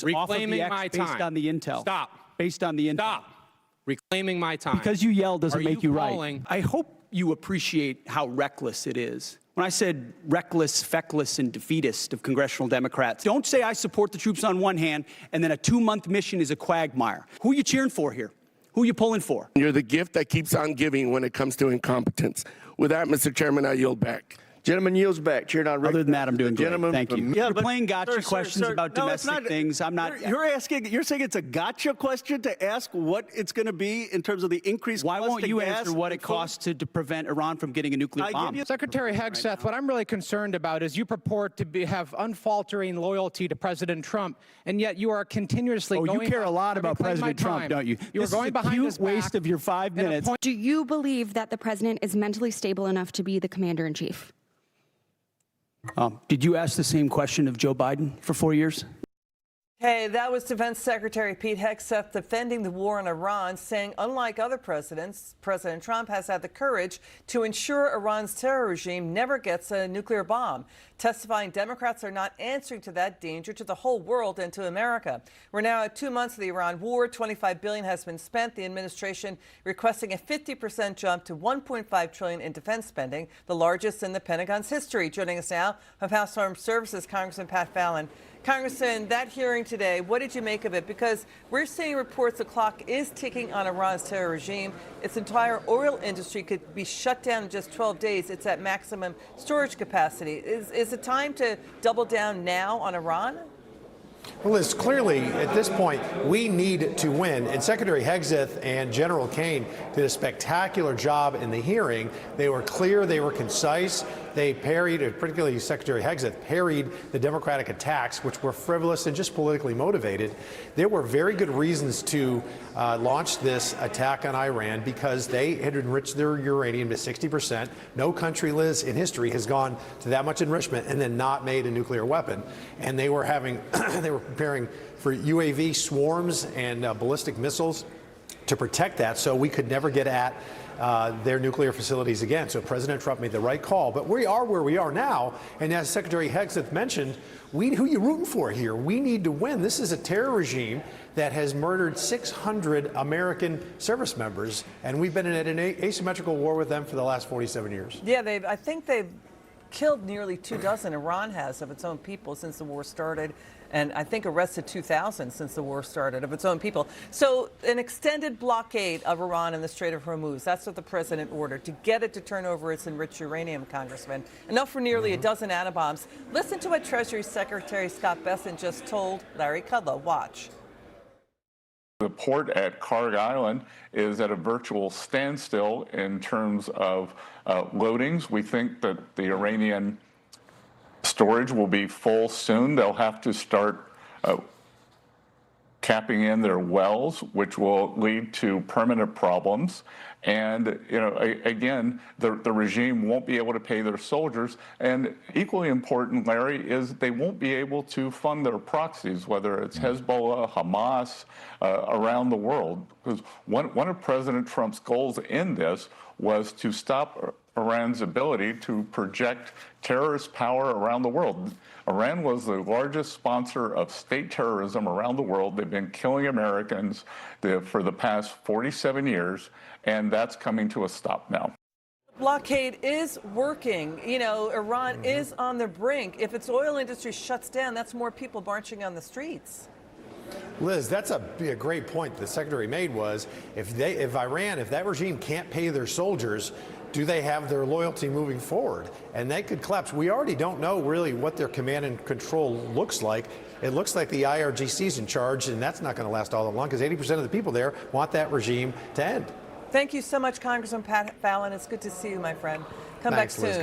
Reclaiming my time. Based on the intel. Stop. Based on the intel. Stop. Reclaiming my time. Because you yell doesn't make you right. I hope you appreciate how reckless it is. When I said reckless, feckless, and defeatist of congressional Democrats, don't say I support the troops on one hand and then a 2-month mission is a quagmire. Who are you cheering for here? Who are you pulling for? You're the gift that keeps on giving when it comes to incompetence. With that, Mr. Chairman, I yield back. Gentleman yields back. Chair not Other than that, I'm doing great. Gentleman, Thank you. Yeah, You're playing gotcha questions about domestic things. I'm not. You're saying it's a gotcha question to ask what it's going to be in terms of the increase. Why won't you answer what it costs to prevent Iran from getting a nuclear bomb? Secretary Hegseth, what I'm really concerned about is you purport to have unfaltering loyalty to President Trump, and yet you are continuously going. Oh, you care a lot about President Trump, don't you? You are going behind his back. Waste of your 5 minutes. Do you believe that the president is mentally stable enough to be the commander-in-chief? Did you ask the same question of Joe Biden for 4 years? Hey, that was Defense Secretary Pete Hegseth defending the war in Iran, saying unlike other presidents, President Trump has had the courage to ensure Iran's terror regime never gets a nuclear bomb, testifying Democrats are not answering to that danger to the whole world and to America. We're now at 2 months of the Iran war. $25 billion has been spent. The administration requesting a 50% jump to $1.5 trillion in defense spending, the largest in the Pentagon's history. Joining us now from House Armed Services, Congressman Pat Fallon. Congressman, that hearing today, what did you make of it? Because we're seeing reports the clock is ticking on Iran's terror regime. Its entire oil industry could be shut down in just 12 days. It's at maximum storage capacity. Is it time to double down now on Iran? Well, Liz, clearly at this point, we need to win. And Secretary Hegseth and General Caine did a spectacular job in the hearing. They were clear, they were concise. They parried, particularly Secretary Hegseth, parried the Democratic attacks, which were frivolous and just politically motivated. There were very good reasons to launch this attack on Iran because they had enriched their uranium to 60%. No country, Liz, in history has gone to that much enrichment and then not made a nuclear weapon. And they were they were preparing for UAV swarms and ballistic missiles to protect that, so we could never get at their nuclear facilities again. So President Trump made the right call. But we are where we are now. And as Secretary Hegseth mentioned, who are you rooting for here? We need to win. This is a terror regime that has murdered 600 American service members. And we've been in an asymmetrical war with them for the last 47 years. Yeah, I think they've killed nearly 24, Iran has, of its own people since the war started. And I think arrested 2,000 since the war started of its own people. So an extended blockade of Iran in the Strait of Hormuz, that's what the president ordered, to get it to turn over its enriched uranium, Congressman. Enough for nearly a dozen atom bombs. Listen to what Treasury Secretary Scott Bessent just told Larry Kudlow. Watch. The port at Kharg Island is at a virtual standstill in terms of loadings. We think that the Iranian storage will be full soon. They'll have to start capping in their wells, which will lead to permanent problems. And, again, the regime won't be able to pay their soldiers. And equally important, Larry, is they won't be able to fund their proxies, whether it's Hezbollah, Hamas, around the world. Because one of President Trump's goals in this was to stop Iran's ability to project terrorist power around the world. Iran was the largest sponsor of state terrorism around the world. They've been killing Americans for the past 47 years, and that's coming to a stop now. Blockade is working. Iran is on the brink. If its oil industry shuts down, that's more people marching on the streets. Liz, that's a great point the Secretary made was if that regime can't pay their soldiers, do they have their loyalty moving forward? And that could collapse. We already don't know really what their command and control looks like. It looks like the IRGC is in charge, and that's not going to last all that long because 80% of the people there want that regime to end. Thank you so much, Congressman Pat Fallon. It's good to see you, my friend. Come back soon.